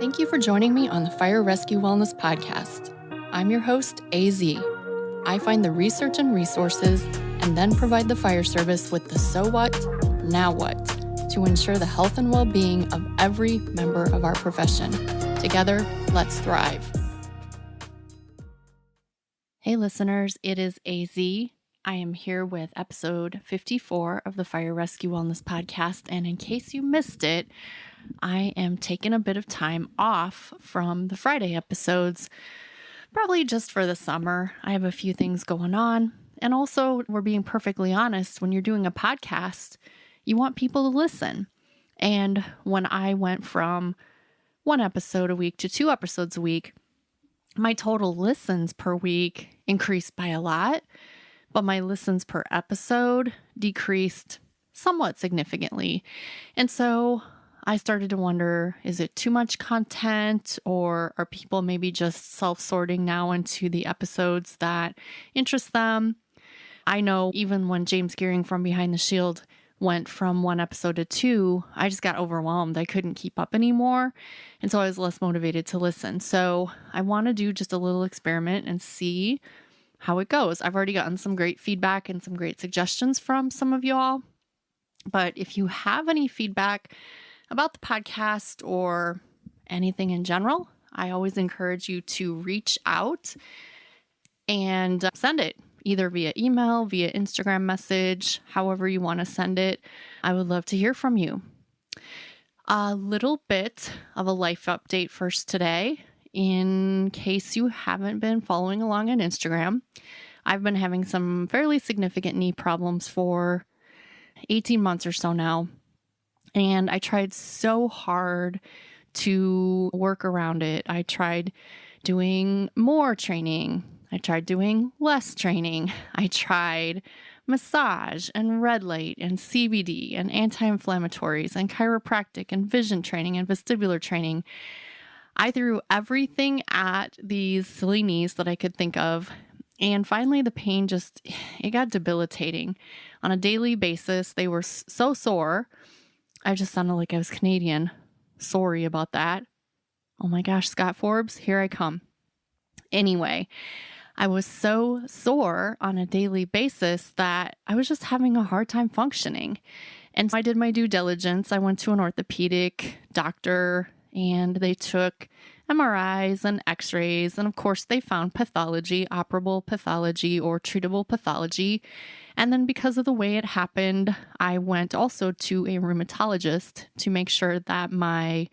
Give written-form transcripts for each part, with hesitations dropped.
Thank you for joining me on the Fire Rescue Wellness Podcast. I'm your host, AZ. I find the research and resources and then provide the fire service with the so what, now what, to ensure the health and well-being of every member of our profession. Together, let's thrive. Hey listeners, it is AZ. I am here with episode 54 of the Fire Rescue Wellness Podcast, and in case you missed it, I am taking a bit of time off from the Friday episodes, probably just for the summer. I have a few things going on, and also, we're being perfectly honest, when you're doing a podcast, you want people to listen. And when I went from 1 episode a week to 2 episodes a week, my total listens per week increased by a lot, but my listens per episode decreased somewhat significantly. And so I started to wonder, is it too much content, or are people maybe just self-sorting now into the episodes that interest them? I know even when James Gearing from Behind the Shield went from 1 episode to 2, I just got overwhelmed. I couldn't keep up anymore. And so I was less motivated to listen. So I want to do just a little experiment and see how it goes. I've already gotten some great feedback and some great suggestions from some of y'all. But if you have any feedback about the podcast or anything in general, I always encourage you to reach out and send it either via email, via Instagram message, however you want to send it. I would love to hear from you. A little bit of a life update first today. In case you haven't been following along on Instagram, I've been having some fairly significant knee problems for 18 months or so now. And I tried so hard to work around it. I tried doing more training. I tried doing less training. I tried massage and red light and CBD and anti-inflammatories and chiropractic and vision training and vestibular training. I threw everything at these silly knees that I could think of. And finally, the pain it got debilitating. On a daily basis, they were so sore. I just sounded like I was Canadian. Sorry about that. Oh my gosh, Scott Forbes, here I come. Anyway, I was so sore on a daily basis that I was just having a hard time functioning. And so I did my due diligence. I went to an orthopedic doctor and they took MRIs and x-rays. And of course, they found pathology, operable pathology or treatable pathology. And then because of the way it happened, I went also to a rheumatologist to make sure that my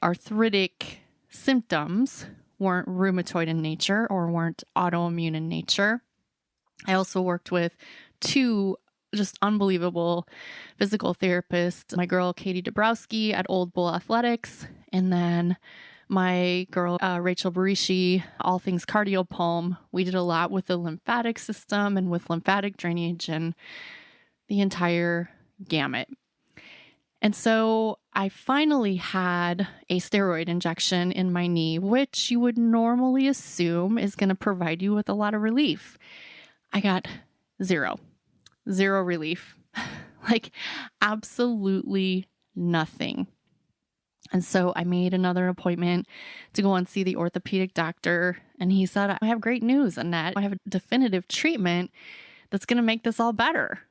arthritic symptoms weren't rheumatoid in nature or weren't autoimmune in nature. I also worked with 2 just unbelievable physical therapists, my girl Katie Dabrowski at Old Bull Athletics, and then my girl Rachel Barishi, all things cardiopulm. We did a lot with the lymphatic system and with lymphatic drainage and the entire gamut. And so I finally had a steroid injection in my knee, which you would normally assume is going to provide you with a lot of relief. I got zero relief, like absolutely nothing. And so I made another appointment to go and see the orthopedic doctor. And he said, I have great news, Annette. I have a definitive treatment that's going to make this all better.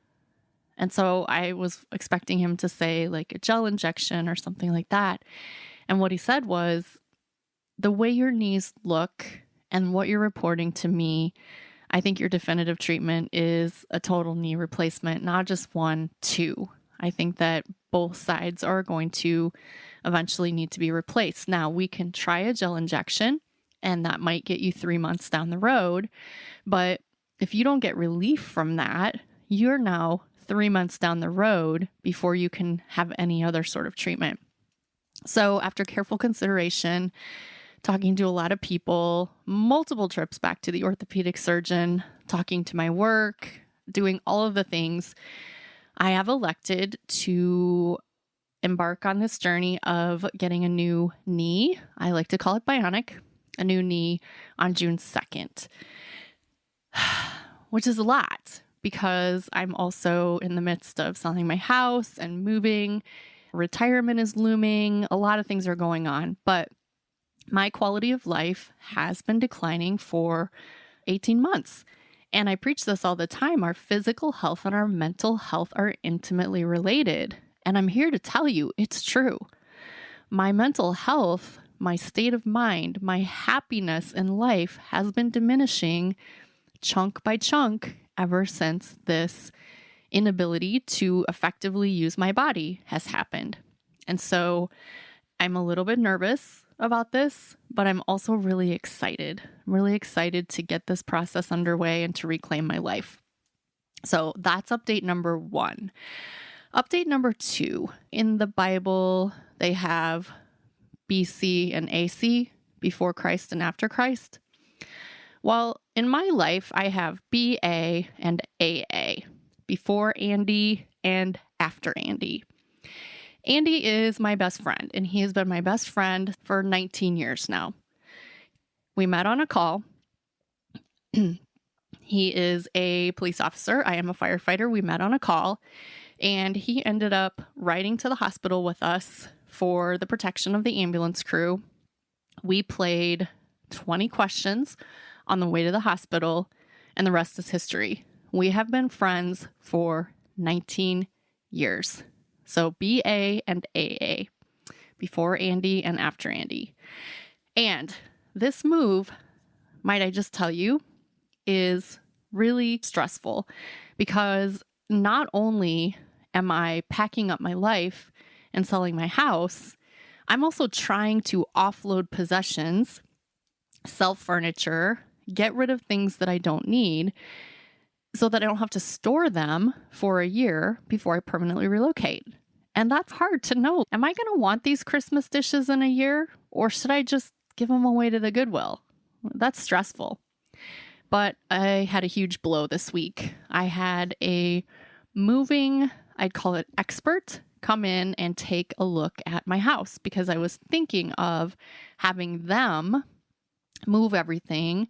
And so I was expecting him to say like a gel injection or something like that. And what he said was, the way your knees look and what you're reporting to me, I think your definitive treatment is a total knee replacement, not just 1, 2. I think that both sides are going to eventually need to be replaced. Now, we can try a gel injection, and that might get you 3 months down the road. But if you don't get relief from that, you're now 3 months down the road before you can have any other sort of treatment. So after careful consideration, talking to a lot of people, multiple trips back to the orthopedic surgeon, talking to my work, doing all of the things, I have elected to embark on this journey of getting a new knee. I like to call it bionic, a new knee on June 2nd, which is a lot because I'm also in the midst of selling my house and moving. retirement is looming. A lot of things are going on, but my quality of life has been declining for 18 months. And I preach this all the time. Our physical health and our mental health are intimately related. And I'm here to tell you it's true. My mental health, my state of mind, my happiness in life has been diminishing chunk by chunk ever since this inability to effectively use my body has happened. And so I'm a little bit nervous about this, but I'm also really excited. I'm really excited to get this process underway and to reclaim my life. So that's update number 1. Update number 2, in the Bible, they have BC and AC, before Christ and after Christ. Well, in my life, I have BA and AA, before Andy and after Andy. Andy is my best friend, and he has been my best friend for 19 years now. We met on a call. He is a police officer. I am a firefighter. We met on a call, and he ended up riding to the hospital with us for the protection of the ambulance crew. We played 20 questions on the way to the hospital, and the rest is history. We have been friends for 19 years. So BA and AA, before Andy and after Andy. And this move, might I just tell you, is really stressful because not only am I packing up my life and selling my house, I'm also trying to offload possessions, sell furniture, get rid of things that I don't need so that I don't have to store them for a year before I permanently relocate. And that's hard to know. Am I going to want these Christmas dishes in a year, or should I just give them away to the Goodwill? That's stressful. But I had a huge blow this week. I had a moving, I'd call it expert, come in and take a look at my house because I was thinking of having them move everything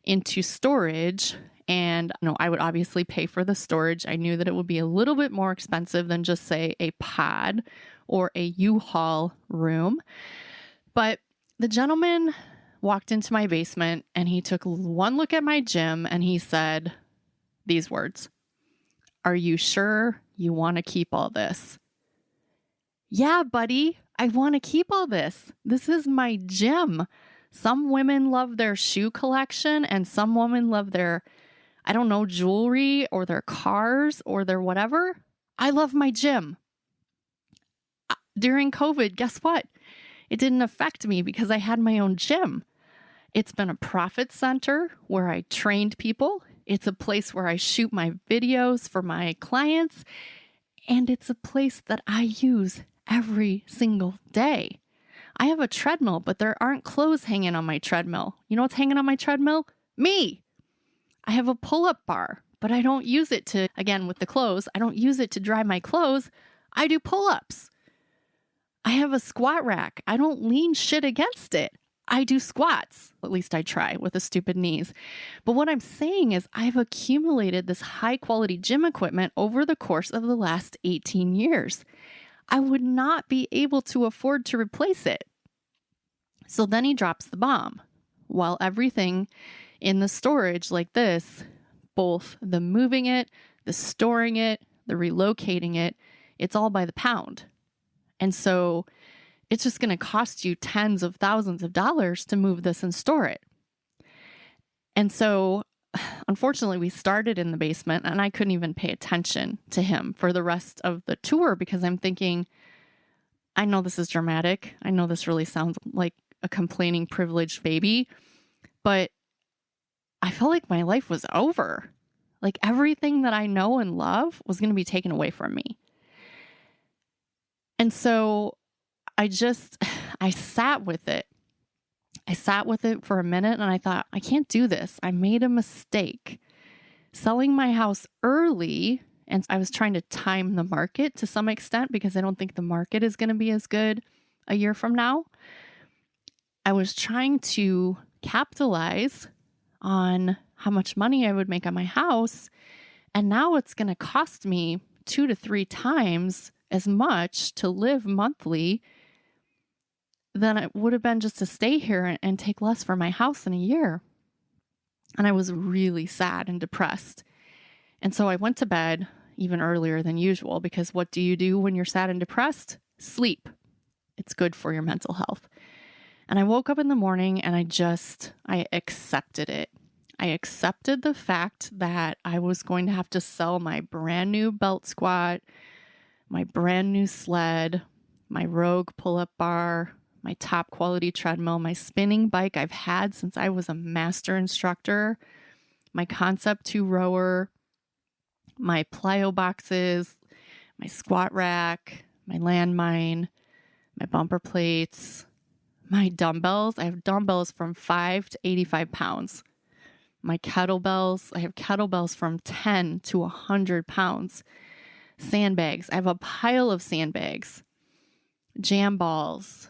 into storage. And I would obviously pay for the storage. I knew that it would be a little bit more expensive than just, say, a pod or a U-Haul room. But the gentleman walked into my basement and he took one look at my gym and he said these words: "Are you sure you want to keep all this?" Yeah, buddy, I want to keep all this. This is my gym. Some women love their shoe collection and some women love their, jewelry or their cars or their whatever. I love my gym. During COVID, guess what? It didn't affect me because I had my own gym. It's been a profit center where I trained people. It's a place where I shoot my videos for my clients. And it's a place that I use every single day. I have a treadmill, but there aren't clothes hanging on my treadmill. You know what's hanging on my treadmill? Me. I have a pull-up bar, but I don't use it to, again, with the clothes, I don't use it to dry my clothes. I do pull-ups. I have a squat rack. I don't lean shit against it. I do squats. At least I try with the stupid knees. But what I'm saying is I've accumulated this high-quality gym equipment over the course of the last 18 years. I would not be able to afford to replace it. So then he drops the bomb. While everything in the storage like this, both the moving it, the storing it, the relocating it, it's all by the pound. And so it's just going to cost you tens of thousands of dollars to move this and store it. And so unfortunately, we started in the basement and I couldn't even pay attention to him for the rest of the tour because I'm thinking, I know this is dramatic. I know this really sounds like a complaining privileged baby, but I felt like my life was over. Like everything that I know and love was going to be taken away from me. And so I sat with it. I sat with it for a minute and I thought, I can't do this. I made a mistake. Selling my house early, and I was trying to time the market to some extent because I don't think the market is going to be as good a year from now. I was trying to capitalize on how much money I would make on my house, and now it's going to cost me 2 to 3 times as much to live monthly than it would have been just to stay here and take less for my house in a year. And I was really sad and depressed. And so I went to bed even earlier than usual, because what do you do when you're sad and depressed? Sleep. It's good for your mental health. And I woke up in the morning and I accepted it. I accepted the fact that I was going to have to sell my brand new belt squat, my brand new sled, my Rogue pull-up bar, my top quality treadmill, my spinning bike I've had since I was a master instructor, my Concept 2 rower, my plyo boxes, my squat rack, my landmine, my bumper plates, my dumbbells. I have dumbbells from 5 to 85 pounds. My kettlebells, I have kettlebells from 10 to 100 pounds. Sandbags, I have a pile of sandbags. Jam balls,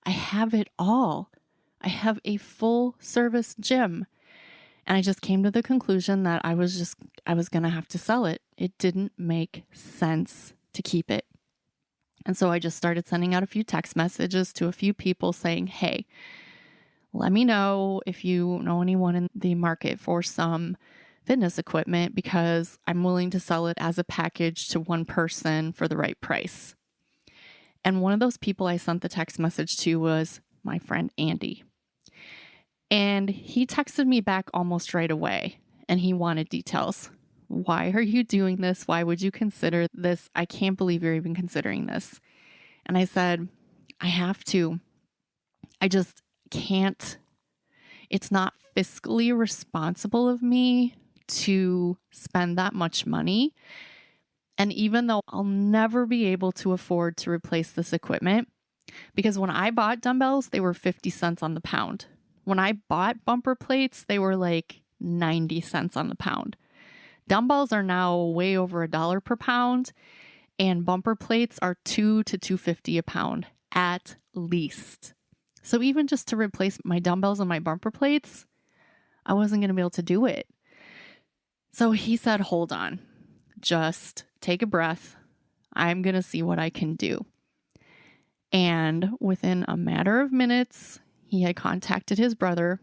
I have it all. I have a full service gym. And I just came to the conclusion that I was going to have to sell it. It didn't make sense to keep it. And so I just started sending out a few text messages to a few people saying, hey, let me know if you know anyone in the market for some fitness equipment, because I'm willing to sell it as a package to one person for the right price. And one of those people I sent the text message to was my friend Andy. And he texted me back almost right away, and he wanted details. Why are you doing this? Why would you consider this? I can't believe you're even considering this. And I said, I have to. I just can't. It's not fiscally responsible of me to spend that much money. And even though I'll never be able to afford to replace this equipment, because when I bought dumbbells, they were 50 cents on the pound. When I bought bumper plates, they were like 90 cents on the pound. Dumbbells are now way over $1 per pound, and bumper plates are $2 to $2.50 a pound at least. So even just to replace my dumbbells and my bumper plates, I wasn't going to be able to do it. So he said, hold on, just take a breath. I'm going to see what I can do. And within a matter of minutes, he had contacted his brother,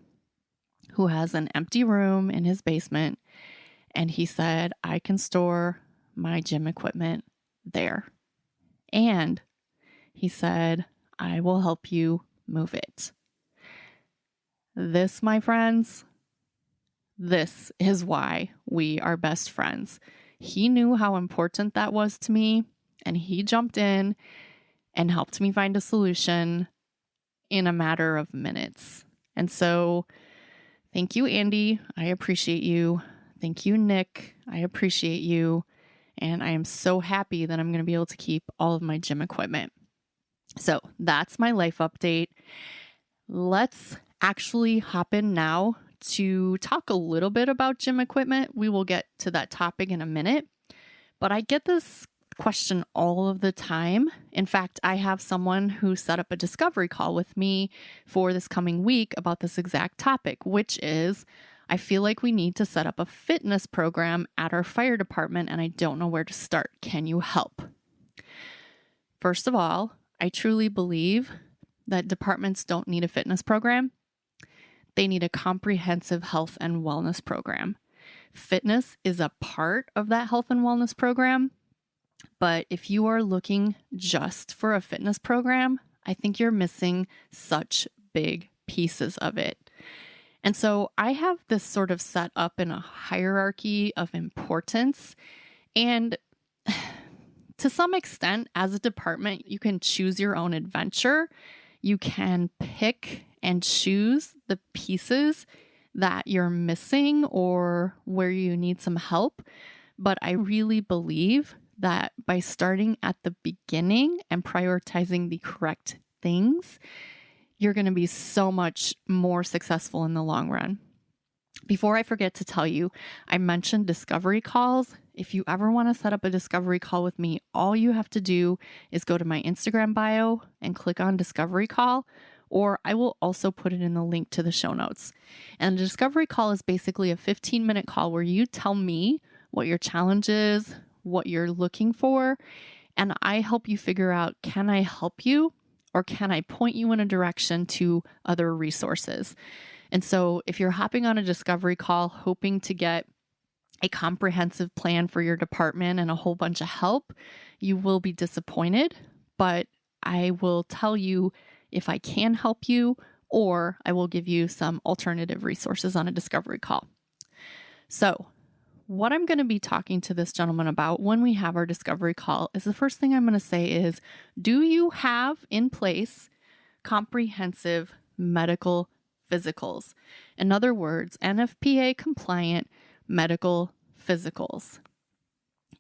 who has an empty room in his basement. And he said, I can store my gym equipment there. And he said, I will help you move it. This, my friends, this is why we are best friends. He knew how important that was to me, and he jumped in and helped me find a solution in a matter of minutes. And so thank you, Andy. I appreciate you. Thank you, Nick. I appreciate you. And I am so happy that I'm going to be able to keep all of my gym equipment. So that's my life update. Let's actually hop in now to talk a little bit about gym equipment. We will get to that topic in a minute, but I get this question all of the time. In fact, I have someone who set up a discovery call with me for this coming week about this exact topic, which is, I feel like we need to set up a fitness program at our fire department, and I don't know where to start. Can you help? First of all, I truly believe that departments don't need a fitness program. They need a comprehensive health and wellness program. Fitness is a part of that health and wellness program, but if you are looking just for a fitness program, I think you're missing such big pieces of it. And so I have this sort of set up in a hierarchy of importance. And to some extent, as a department, you can choose your own adventure. You can pick and choose the pieces that you're missing or where you need some help. But I really believe that by starting at the beginning and prioritizing the correct things, you're going to be so much more successful in the long run. Before I forget to tell you, I mentioned discovery calls. If you ever want to set up a discovery call with me, all you have to do is go to my Instagram bio and click on discovery call, or I will also put it in the link to the show notes. And a discovery call is basically a 15-minute call where you tell me what your challenge is, what you're looking for, and I help you figure out, can I help you or can I point you in a direction to other resources? And so if you're hopping on a discovery call hoping to get a comprehensive plan for your department and a whole bunch of help, you will be disappointed. But I will tell you if I can help you, or I will give you some alternative resources on a discovery call. So what I'm going to be talking to this gentleman about when we have our discovery call is the first thing I'm going to say is, do you have in place comprehensive medical physicals? In other words, NFPA compliant medical physicals.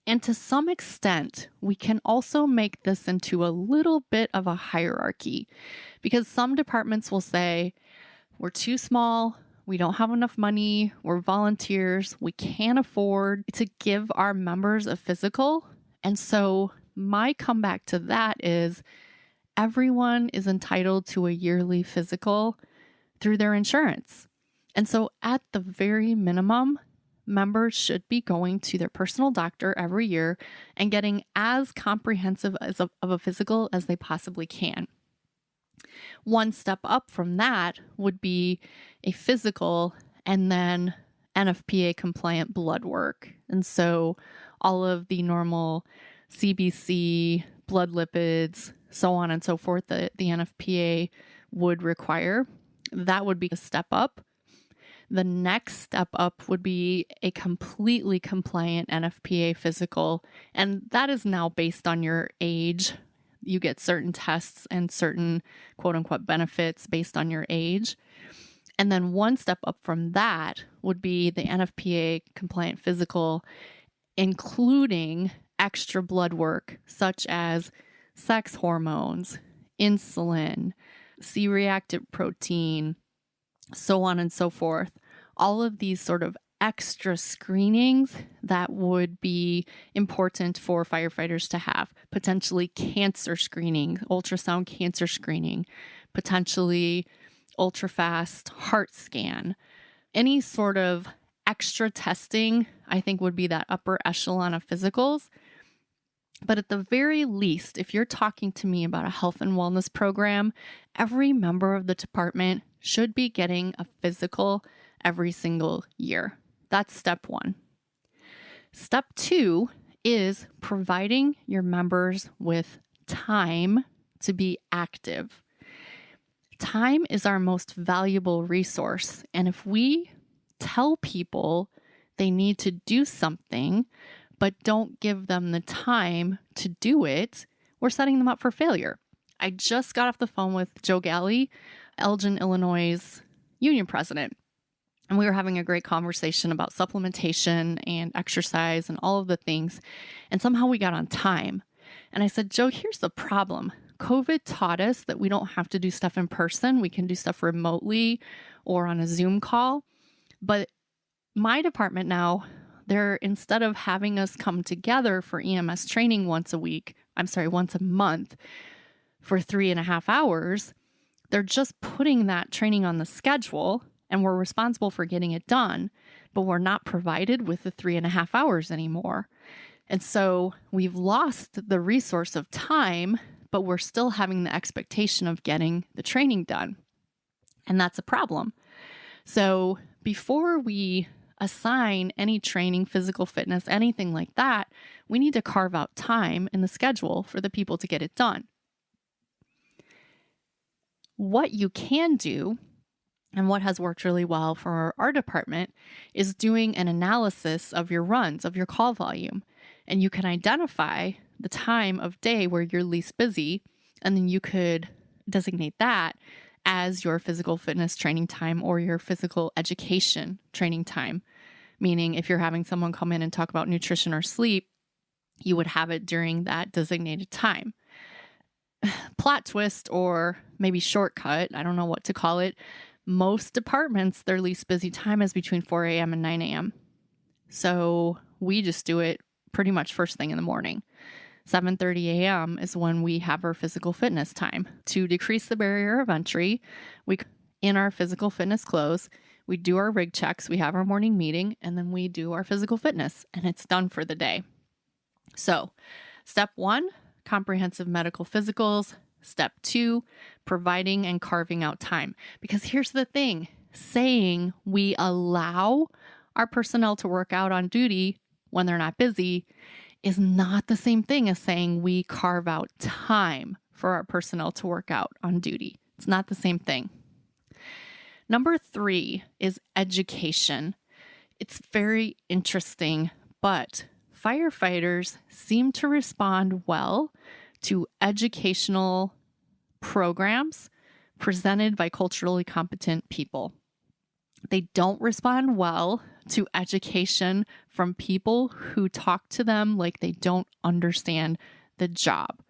And to some extent, we can also make this into a little bit of a hierarchy, because some departments will say, we're too small, we don't have enough money, we're volunteers, we can't afford to give our members a physical. And so my comeback to that is, everyone is entitled to a yearly physical through their insurance. And so at the very minimum, members should be going to their personal doctor every year and getting as comprehensive of a physical as they possibly can. One step up from that would be a physical and then NFPA compliant blood work. And so all of the normal CBC, blood lipids, so on and so forth that the NFPA would require, that would be a step up. The next step up would be a completely compliant NFPA physical, and that is now based on your age. You get certain tests and certain quote unquote benefits based on your age. And then one step up from that would be the NFPA compliant physical, including extra blood work such as sex hormones, insulin, C-reactive protein, so on and so forth. All of these sort of extra screenings that would be important for firefighters to have. Potentially cancer screening, ultrasound cancer screening, potentially ultra-fast heart scan. Any sort of extra testing, I think, would be that upper echelon of physicals. But at the very least, if you're talking to me about a health and wellness program, every member of the department should be getting a physical every single year. That's step one. Step two is providing your members with time to be active. Time is our most valuable resource. And if we tell people they need to do something, but don't give them the time to do it, we're setting them up for failure. I just got off the phone with Joe Galley, Elgin, Illinois' union president, and we were having a great conversation about supplementation and exercise and all of the things. And somehow we got on time. And I said, Joe, here's the problem. COVID taught us that we don't have to do stuff in person. We can do stuff remotely or on a Zoom call. But my department now, instead of having us come together for EMS training once a month for 3.5 hours, they're just putting that training on the schedule and we're responsible for getting it done, but we're not provided with the 3.5 hours anymore. And so we've lost the resource of time, but we're still having the expectation of getting the training done. And that's a problem. So before we assign any training, physical fitness, anything like that, we need to carve out time in the schedule for the people to get it done. What you can do, and what has worked really well for our department, is doing an analysis of your runs, of your call volume. And you can identify the time of day where you're least busy, and then you could designate that as your physical fitness training time or your physical education training time. Meaning if you're having someone come in and talk about nutrition or sleep, you would have it during that designated time. Plot twist, or maybe shortcut, I don't know what to call it. Most departments, their least busy time is between 4 a.m. and 9 a.m. So we just do it pretty much first thing in the morning. 7:30 a.m. is when we have our physical fitness time. To decrease the barrier of entry, in our physical fitness clothes, we do our rig checks, we have our morning meeting, and then we do our physical fitness, and it's done for the day. So, step one, comprehensive medical physicals. Step 2, providing and carving out time. Because here's the thing, saying we allow our personnel to work out on duty when they're not busy is not the same thing as saying we carve out time for our personnel to work out on duty. It's not the same thing. Number 3 is education. It's very interesting, but firefighters seem to respond well to educational programs presented by culturally competent people. They don't respond well to education from people who talk to them like they don't understand the job.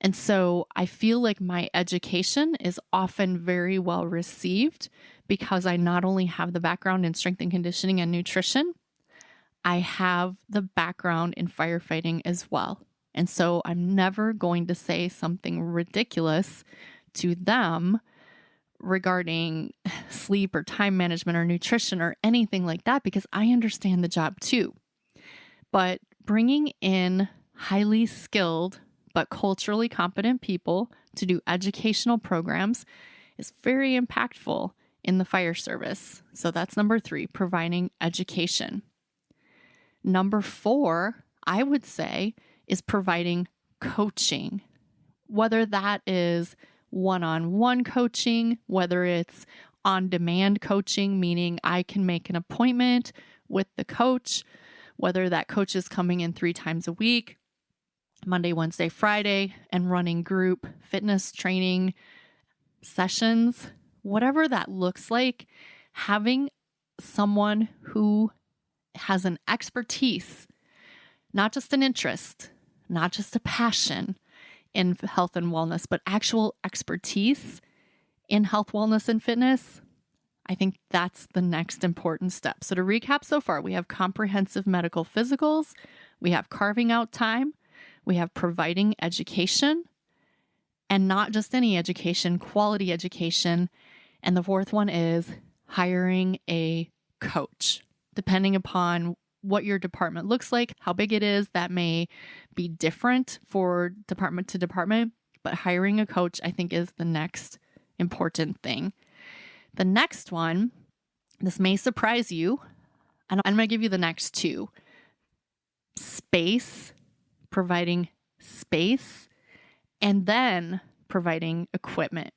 And so I feel like my education is often very well received because I not only have the background in strength and conditioning and nutrition, I have the background in firefighting as well. And so I'm never going to say something ridiculous to them regarding sleep or time management or nutrition or anything like that because I understand the job too. But bringing in highly skilled but culturally competent people to do educational programs is very impactful in the fire service. So that's number 3, providing education. Number 4, I would say, is providing coaching, whether that is one-on-one coaching, whether it's on-demand coaching, meaning I can make an appointment with the coach, whether that coach is coming in 3 times a week, Monday, Wednesday, Friday, and running group fitness training sessions, whatever that looks like, having someone who has an expertise, not just an interest, not just a passion in health and wellness, but actual expertise in health, wellness, and fitness, I think that's the next important step. So to recap so far, we have comprehensive medical physicals, we have carving out time, we have providing education, and not just any education, quality education. And the 4th one is hiring a coach. Depending upon what your department looks like, how big it is, that may be different for department to department, but hiring a coach, I think, is the next important thing. The next one, this may surprise you, and I'm going to give you the next 2. Space, providing space, and then providing equipment.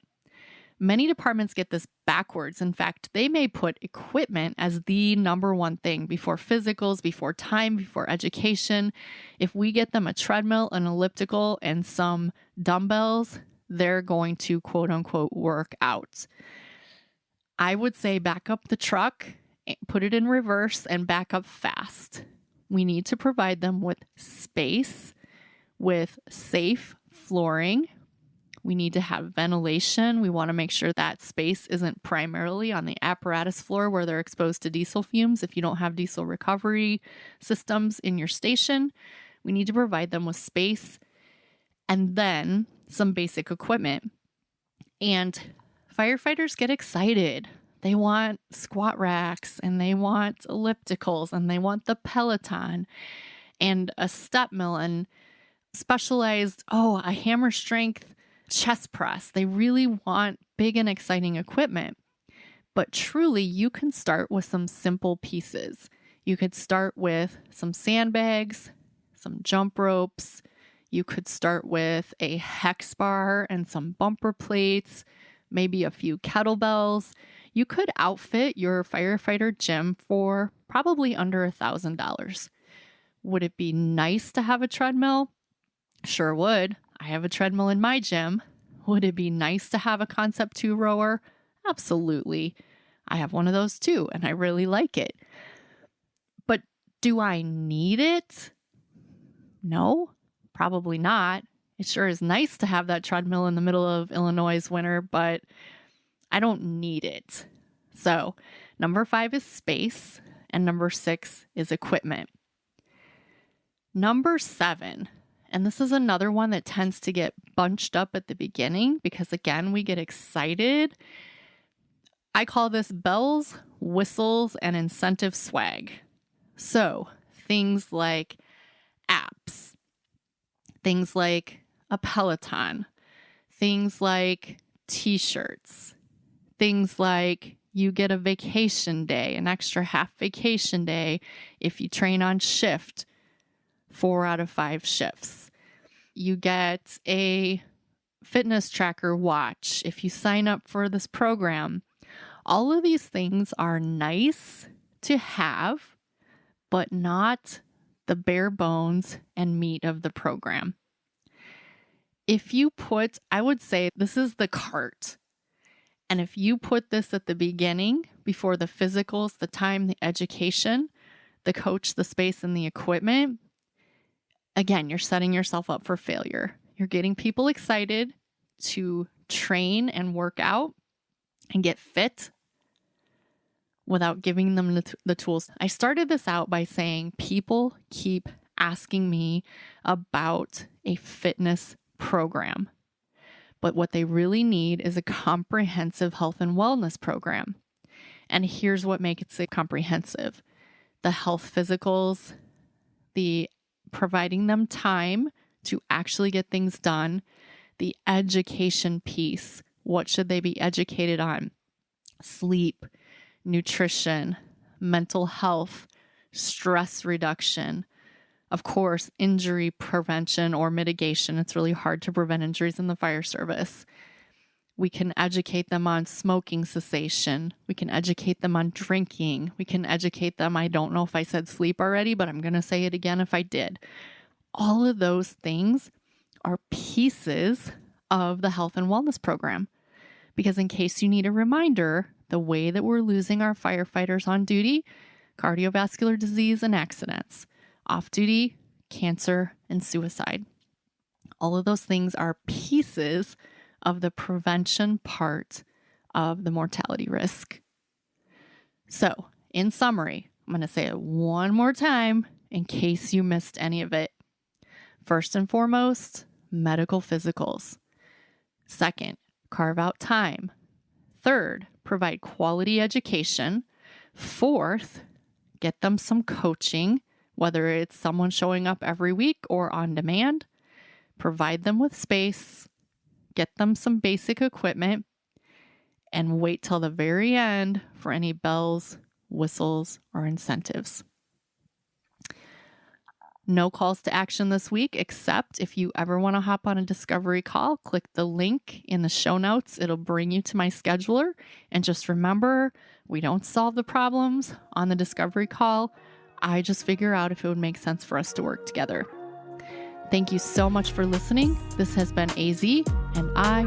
Many departments get this backwards. In fact, they may put equipment as the number 1 thing before physicals, before time, before education. If we get them a treadmill, an elliptical, and some dumbbells, they're going to quote unquote work out. I would say back up the truck, put it in reverse, and back up fast. We need to provide them with space, with safe flooring. We need to have ventilation. We want to make sure that space isn't primarily on the apparatus floor where they're exposed to diesel fumes. If you don't have diesel recovery systems in your station, we need to provide them with space and then some basic equipment. And firefighters get excited. They want squat racks and they want ellipticals and they want the Peloton and a step mill and specialized, a hammer strength chest press. They really want big and exciting equipment. But truly, you can start with some simple pieces. You could start with some sandbags, some jump ropes. You could start with a hex bar and some bumper plates, maybe a few kettlebells. You could outfit your firefighter gym for probably under $1,000. Would it be nice to have a treadmill? Sure would. I have a treadmill in my gym. Would it be nice to have a Concept 2 rower? Absolutely. I have one of those too, and I really like it. But do I need it? No, probably not. It sure is nice to have that treadmill in the middle of Illinois' winter, but I don't need it. So number 5 is space, and number 6 is equipment. Number 7, and this is another one that tends to get bunched up at the beginning because, again, we get excited. I call this bells, whistles, and incentive swag. So things like apps, Things like a Peloton, things like t-shirts, things like you get a vacation day, an extra half vacation day if you train on shift, 4 out of 5 shifts. You get a fitness tracker watch if you sign up for this program. All of these things are nice to have, but not the bare bones and meat of the program. If you put, I would say this is the cart. And if you put this at the beginning, before the physicals, the time, the education, the coach, the space, and the equipment, again, you're setting yourself up for failure. You're getting people excited to train and work out and get fit without giving them the tools. I started this out by saying people keep asking me about a fitness program, but what they really need is a comprehensive health and wellness program. And here's what makes it comprehensive: the health physicals, the providing them time to actually get things done, the education piece. What should they be educated on? Sleep, nutrition, mental health, stress reduction, of course, injury prevention or mitigation. It's really hard to prevent injuries in the fire service. We can educate them on smoking cessation. We can educate them on drinking. We can educate them, I don't know if I said sleep already, but I'm going to say it again if I did. All of those things are pieces of the health and wellness program. Because in case you need a reminder, the way that we're losing our firefighters on duty, cardiovascular disease and accidents, off duty, cancer, and suicide. All of those things are pieces of the prevention part of the mortality risk. So, in summary, I'm going to say it one more time in case you missed any of it. First and foremost, medical physicals. Second, carve out time. Third, provide quality education. Fourth, get them some coaching, whether it's someone showing up every week or on demand. Provide them with space, get them some basic equipment, and wait till the very end for any bells, whistles, or incentives. No calls to action this week, except if you ever want to hop on a discovery call, click the link in the show notes. It'll bring you to my scheduler. And just remember, we don't solve the problems on the discovery call. I just figure out if it would make sense for us to work together. Thank you so much for listening. This has been AZ, and I